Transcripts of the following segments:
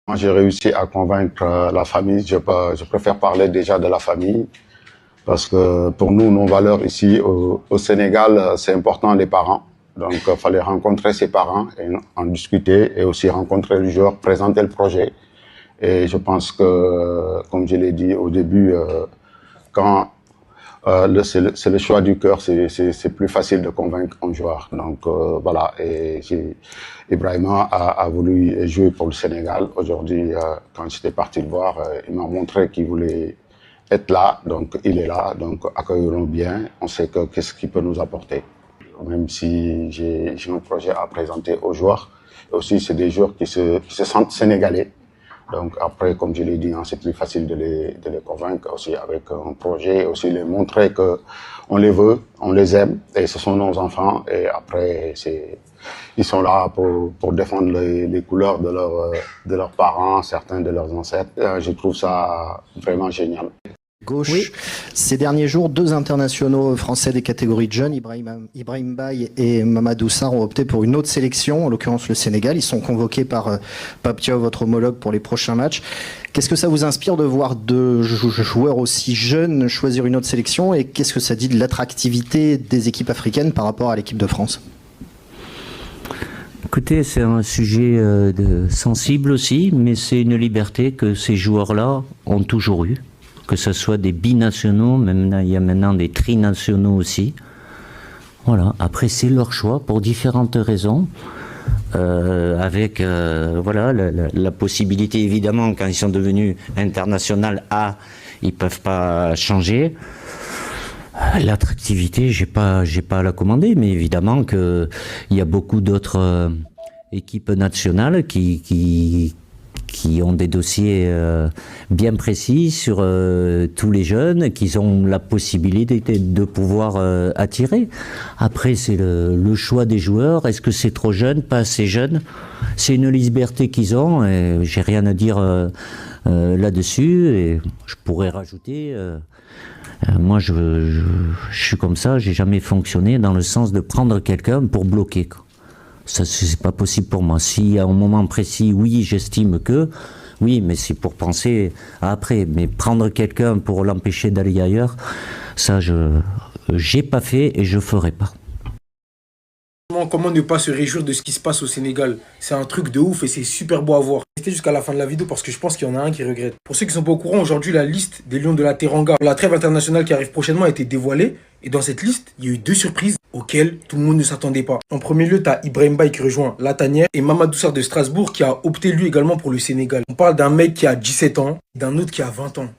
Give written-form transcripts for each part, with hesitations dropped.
Moi, j'ai réussi à convaincre la famille. Je préfère parler déjà de la famille parce que pour nous, nos valeurs ici au Sénégal, c'est important les parents. Donc, il fallait rencontrer ses parents et en discuter et aussi rencontrer le joueur, présenter le projet. Et je pense que, comme je l'ai dit au début, quand c'est le choix du cœur, c'est plus facile de convaincre un joueur. Donc voilà, et Ibrahima a voulu jouer pour le Sénégal. Aujourd'hui, quand j'étais parti le voir, il m'a montré qu'il voulait être là, donc il est là, donc accueillons bien. On sait que qu'est-ce qu'il peut nous apporter. Même si j'ai un projet à présenter aux joueurs, aussi c'est des joueurs qui se sentent sénégalais. Donc après, comme je l'ai dit, hein, c'est plus facile de les convaincre aussi avec un projet, aussi les montrer que on les veut, on les aime, et ce sont nos enfants. Et après, ils sont là pour défendre les couleurs de leurs parents, certains de leurs ancêtres. Je trouve ça vraiment génial. Gauche. Oui. Ces derniers jours, 2 internationaux français des catégories de jeunes, Ibrahim Baye et Mamadou Sarr, ont opté pour une autre sélection, en l'occurrence le Sénégal. Ils sont convoqués par Pape Thiaw, votre homologue, pour les prochains matchs. Qu'est-ce que ça vous inspire de voir 2 joueurs aussi jeunes choisir une autre sélection, et qu'est-ce que ça dit de l'attractivité des équipes africaines par rapport à l'équipe de France ? Écoutez, c'est un sujet sensible aussi, mais c'est une liberté que ces joueurs-là ont toujours eue. Que ce soit des binationaux, même il y a maintenant des trinationaux aussi. Voilà. Après, c'est leur choix pour différentes raisons. Avec voilà, la possibilité, évidemment, quand ils sont devenus internationaux A, ils peuvent pas changer. L'attractivité, j'ai pas à la commander, mais évidemment que il y a beaucoup d'autres équipes nationales qui ont des dossiers bien précis sur tous les jeunes, qui ont la possibilité de pouvoir attirer. Après, c'est le choix des joueurs. Est-ce que c'est trop jeune, pas assez jeune? C'est une liberté qu'ils ont, et j'ai rien à dire là-dessus. Et je pourrais rajouter... moi, je suis comme ça, j'ai jamais fonctionné dans le sens de prendre quelqu'un pour bloquer, quoi. Ça, c'est pas possible pour moi. Si à un moment précis, oui, j'estime que, oui, mais c'est pour penser à après. Mais prendre quelqu'un pour l'empêcher d'aller ailleurs, ça, j'ai pas fait et je ferai pas. Comment ne pas se réjouir de ce qui se passe au Sénégal? C'est un truc de ouf et c'est super beau à voir. Restez jusqu'à la fin de la vidéo parce que je pense qu'il y en a un qui regrette. Pour ceux qui sont pas au courant, aujourd'hui la liste des Lions de la Teranga, la trêve internationale qui arrive prochainement, a été dévoilée. Et dans cette liste, il y a eu 2 surprises auxquelles tout le monde ne s'attendait pas. En premier lieu, tu as Ibrahim Baye qui rejoint la Tanière et Mamadou Sarr de Strasbourg qui a opté lui également pour le Sénégal. On parle d'un mec qui a 17 ans, d'un autre qui a 20 ans.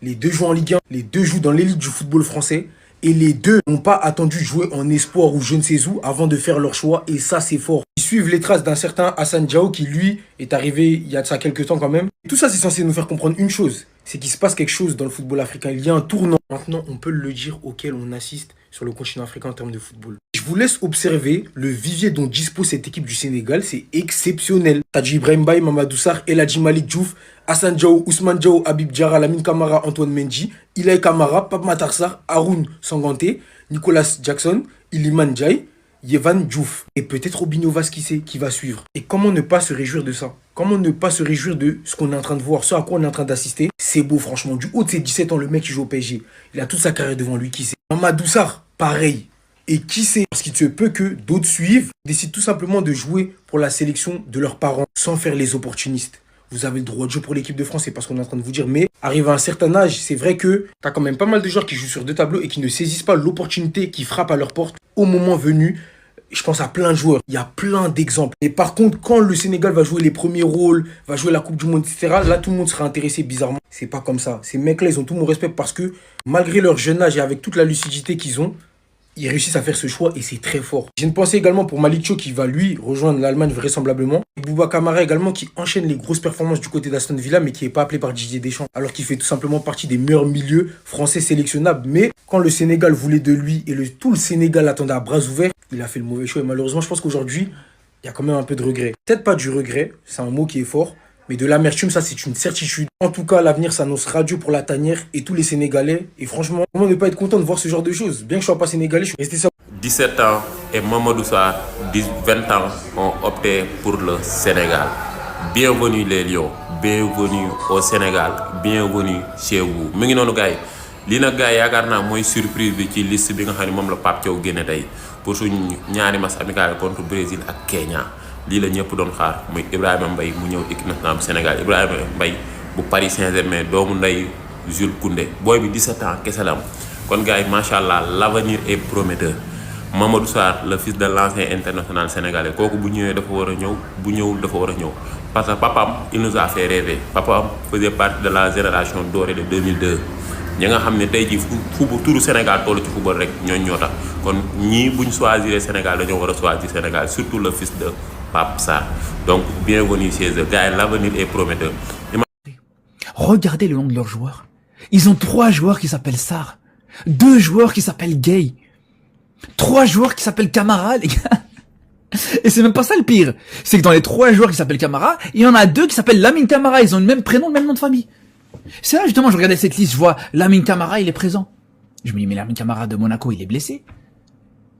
Les 2 jouent en Ligue 1, les 2 jouent dans l'élite du football français. Et les 2 n'ont pas attendu de jouer en espoir ou je ne sais où avant de faire leur choix. Et ça, c'est fort. Ils suivent les traces d'un certain Hassan Diao qui, lui, est arrivé il y a de ça quelques temps quand même. Et tout ça, c'est censé nous faire comprendre une chose. C'est qu'il se passe quelque chose dans le football africain. Il y a un tournant. Maintenant, on peut le dire auquel on assiste sur le continent africain en termes de football. Je vous laisse observer le vivier dont dispose cette équipe du Sénégal. C'est exceptionnel. T'as du Ibrahim Baye, Mamadou Sarr, El Hadji Malick Diouf, Hassan Diao, Ousmane Diao, Habib Diarra, Lamine Camara, Antoine Mendy, Ilaï Kamara, Pape Matar Sarr, Haroun Sanganté, Nicolas Jackson, Iliman Ndiaye, Yevan Diouf. Et peut-être Robinho Vaz qui va suivre. Et comment ne pas se réjouir de ça? Comment ne pas se réjouir de ce qu'on est en train de voir, ce à quoi on est en train d'assister? C'est beau, franchement. Du haut de ses 17 ans, le mec qui joue au PSG, il a toute sa carrière devant lui. Qui sait? Mamadou Sarr, pareil. Et qui sait? Parce qu'il se peut que d'autres suivent, décident tout simplement de jouer pour la sélection de leurs parents sans faire les opportunistes. Vous avez le droit de jouer pour l'équipe de France, c'est pas ce qu'on est en train de vous dire. Mais arrivé à un certain âge, c'est vrai que t'as quand même pas mal de joueurs qui jouent sur 2 tableaux et qui ne saisissent pas l'opportunité qui frappe à leur porte au moment venu. Je pense à plein de joueurs. Il y a plein d'exemples. Et par contre, quand le Sénégal va jouer les premiers rôles, va jouer la Coupe du Monde, etc., là, tout le monde sera intéressé bizarrement. C'est pas comme ça. Ces mecs-là, ils ont tout mon respect parce que malgré leur jeune âge et avec toute la lucidité qu'ils ont, ils réussissent à faire ce choix et c'est très fort. J'ai une pensée également pour Malick Thiaw qui va lui rejoindre l'Allemagne vraisemblablement. Et Bouba Kamara également qui enchaîne les grosses performances du côté d'Aston Villa mais qui n'est pas appelé par Didier Deschamps. Alors qu'il fait tout simplement partie des meilleurs milieux français sélectionnables. Mais quand le Sénégal voulait de lui et tout le Sénégal l'attendait à bras ouverts, il a fait le mauvais choix. Et malheureusement, je pense qu'aujourd'hui, il y a quand même un peu de regret. Peut-être pas du regret, c'est un mot qui est fort. Mais de l'amertume, ça, c'est une certitude. En tout cas, l'avenir s'annonce radieux pour la Tanière et tous les Sénégalais. Et franchement, comment ne pas être content de voir ce genre de choses? Bien que je ne sois pas sénégalais, je suis resté ça. 17 ans et Mamadou Sarr, 20 ans, ont opté pour le Sénégal. bienvenue les Lions, bienvenue au Sénégal, bienvenue chez vous. Mi ngi noonu gars yi lii nag gars yi yaakaar naa mooy surprise bi ci liste bi nga xam ne moom la Pape Thiaw génne tey pour suñu ñaari match amical contre Brésil ak Kenya lii la ñëpp doon xaar muy Ibrahima Mbaye mu ñëw équipe nationale bu Sénégal. Ibrahima Mbaye bu Paris Saint-Germain doomu nday Jules Koundé booy bi 17 ans kese la am kon gars yi macha allah l'avenir est prometteur. Mamadou Sarr le fils de l'ancien international sénégalais kooku bu ñëwee dafa war a ñëw bu ñëwul dafa war a ñëw parce que papam il nous a fait rêver papam faisait partie de la génération dorée de 2002 ñi nga xam ne tey jii fu turu Sénégal toll ci football rek ñooñu ñoo tax kon ñii buñ choisir Sénégal dañoo war a choisir Sénégal surtout le fils de Pape Sarr donc bienvenue chez eux gars yi l'avenir est prometteur. Regardez le nom de leurs joueurs. Ils ont 3 joueurs qui s'appellent Sarr, 2 joueurs qui s'appellent Gueye, 3 joueurs qui s'appellent Camara, les gars. Et c'est même pas ça le pire. C'est que dans les 3 joueurs qui s'appellent Camara, il y en a 2 qui s'appellent Lamine Camara. Ils ont le même prénom, le même nom de famille. C'est là, justement, je regardais cette liste, je vois Lamine Camara, il est présent. Je me dis, mais Lamine Camara de Monaco, il est blessé.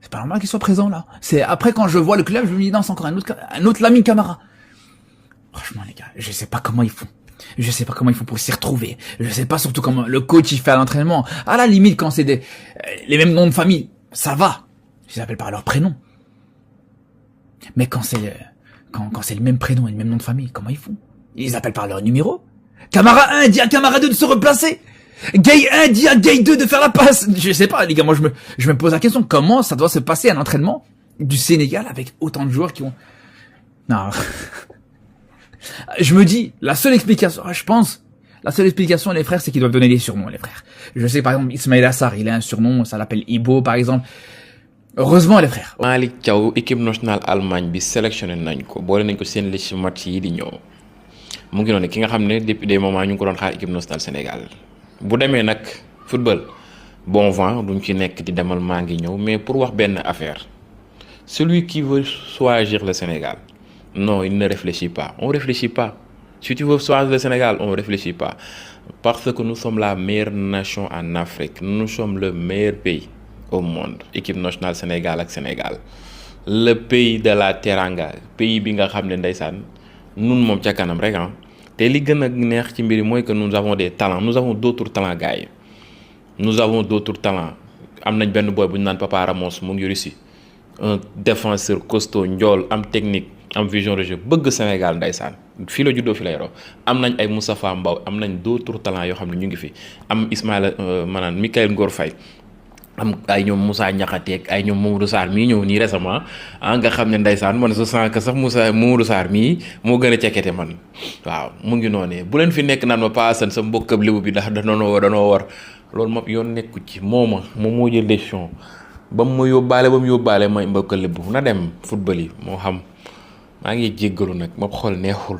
C'est pas normal qu'il soit présent, là. C'est après, quand je vois le club, je me dis, non, c'est encore un autre Lamine Camara. Franchement, les gars, je sais pas comment ils font. Je sais pas comment ils font pour s'y retrouver. Je sais pas surtout comment le coach il fait à l'entraînement. À la limite, quand c'est les mêmes noms de famille, ça va. Ils s'appellent par leur prénom. Mais quand c'est le même prénom et le même nom de famille, comment ils font? Ils appellent par leur numéro. Camara 1 dit à Camara 2 de se replacer. Gueye 1 dit à Gueye 2 de faire la passe. Je sais pas, les gars, moi je me pose la question, comment ça doit se passer un entraînement du Sénégal avec autant de joueurs qui ont... Non. Je me dis, la seule explication, les frères, c'est qu'ils doivent donner des surnoms, les frères. Je sais, par exemple, Ismaïla Assar, il a un surnom, ça l'appelle Ibo, par exemple. Heureusement, les frères. Malick Thiaw équipe nationale Allemagne bi sélectionné nañ ko boole nañ ko seen liste match yi di ñëw mu ngi noonu ki nga xam ne depuis des moments ñu ngi ko doon xaar équipe nationale Sénégal bu demee nag football bon vent duñ ci nekk di demal maa ngi ñëw mais pour wax benn affaire celui qui veut choisir le Sénégal non il ne réfléchit pas on réfléchit pas si tu veux choisir le Sénégal on réfléchit pas parce que nous sommes la meilleure nation en Afrique nous sommes le meilleur pays au monde équipe nationale Sénégal ak Sénégal le pays de la teranga pays bi nga xam ne ndeysaan nun moom ca kanam rek ah te li gën a neex ci mbiri mooy que nous avons des talents nous avons d'autres talents gars yi nous avons d'autres talents am nañ benn boy bu ñu naan Papa Ramos mu ngi Russie un défenseur costaud njool am technique am vision de jeu bëgg Sénégal ndeysaan fii la juddoo fi lay ro am nañ ay Moustapha Mbaw am nañ d'autres talents yoo xam ne ñu ngi fi am Ismaïla maanaam Mikayil Ngor Faye am ay ñoom Moussa Niakhaté ay ñoom Mamadou Sarr mii ñëw nii récemment nga xam ne ndeysaan man je sens que sax Mamadou Sarr mii moo gën a cekkete man waaw mu ngi noonee bu leen fi nekk naan ma paasan sa mbokkab lébu bi ndax danoo war loolu moom yoon nekku ci moom moo jël décision ba mu yóbbaale may mbokkab lébu na dem football yi moo xam maa ngi jéggalu nag ma xol neexul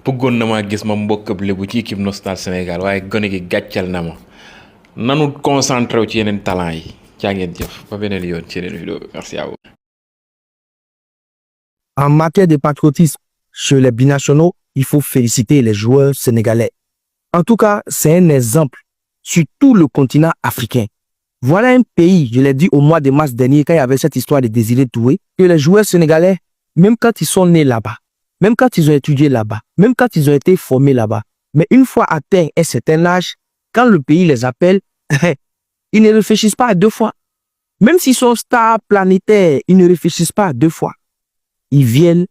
bëggoon na maa gis ma mbokkab lébu ci équipe nationale Sénégal waaye gone gi gàccal na ma nanu concentré wu ci yeneen talent yi caa ngeen jëf ba beneen yoon ci yeneen vidéo merci à vous. En matière de patriotisme chez les binationaux, il faut féliciter les joueurs sénégalais. En tout cas, c'est un exemple sur tout le continent africain. Voilà un pays, je l'ai dit au mois de mars dernier, quand il y avait cette histoire de Désiré Doué, que les joueurs sénégalais, même quand ils sont nés là-bas, même quand ils ont étudié là-bas, même quand ils ont été formés là-bas, mais une fois atteint un certain âge, quand le pays les appelle, ils ne réfléchissent pas à 2 fois. Même s'ils sont stars planétaires, ils ne réfléchissent pas à 2 fois. Ils viennent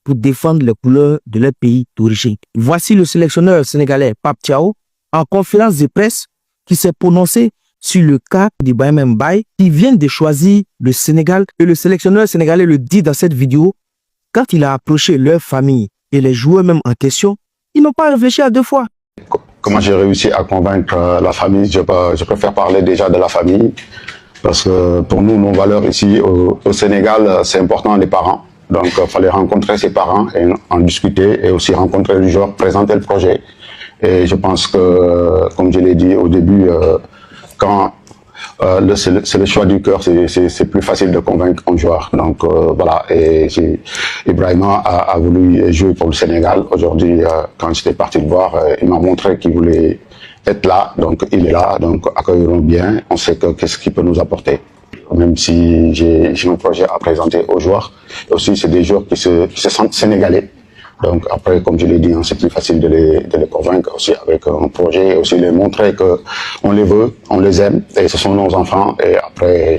pour défendre les couleurs de leur pays d'origine. Voici le sélectionneur sénégalais Pape Thiaw en conférence de presse qui s'est prononcé sur le cas d'Ibrahima Mbaye qui vient de choisir le Sénégal. Et le sélectionneur sénégalais le dit dans cette vidéo, quand il a approché leur famille et les joueurs même en question, ils n'ont pas réfléchi à 2 fois. Comment j'ai réussi à convaincre la famille, je préfère parler déjà de la famille, parce que pour nous, nos valeurs ici au Sénégal, c'est important les parents. Donc, il fallait rencontrer ses parents et en discuter, et aussi rencontrer le joueur, présenter le projet. Et je pense que, comme je l'ai dit au début, quand c'est le choix du cœur, c'est plus facile de convaincre un joueur. Donc voilà, et Ibrahima a voulu jouer pour le Sénégal. Aujourd'hui, quand j'étais parti le voir, il m'a montré qu'il voulait être là, donc il est là, donc accueillons bien, on sait qu'est-ce qu'il peut nous apporter. Même si j'ai un projet à présenter aux joueurs, aussi c'est des joueurs qui se sentent sénégalais, Donc après, comme je l'ai dit, c'est plus facile de les convaincre aussi avec un projet, aussi les montrer que on les veut, on les aime, et ce sont nos enfants. Et après,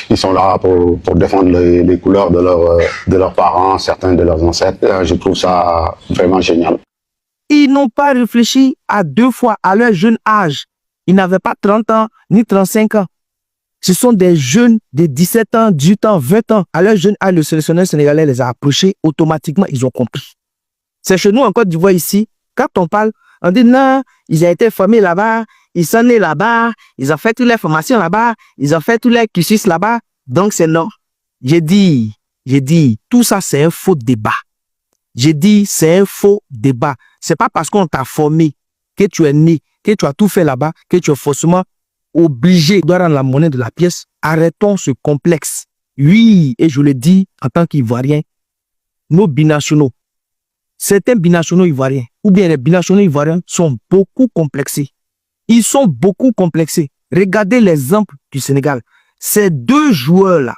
ils sont là pour défendre les couleurs de leurs parents, certains de leurs ancêtres. Je trouve ça vraiment génial. Ils n'ont pas réfléchi à 2 fois à leur jeune âge. Ils n'avaient pas 30 ans ni 35 ans. Ce sont des jeunes de 17 ans, 18 ans, 20 ans. À leur jeune âge, le sélectionneur sénégalais les a approchés. Automatiquement, ils ont compris. C'est chez nous en Côte d'Ivoire ici. Quand on parle, on dit non, ils ont été formés là-bas, ils sont nés là-bas, ils ont fait toutes les formations là-bas, ils ont fait tous les cursus là-bas. Donc c'est non. J'ai dit, tout ça c'est un faux débat. J'ai dit, c'est un faux débat. C'est pas parce qu'on t'a formé, que tu es né, que tu as tout fait là-bas, que tu es forcément obligé de rendre la monnaie de la pièce. Arrêtons ce complexe. Oui, et je le dis en tant qu'Ivoirien, nos binationaux, certains binationaux ivoiriens, ou bien les binationaux ivoiriens sont beaucoup complexés. Ils sont beaucoup complexés. Regardez l'exemple du Sénégal. Ces 2 joueurs-là,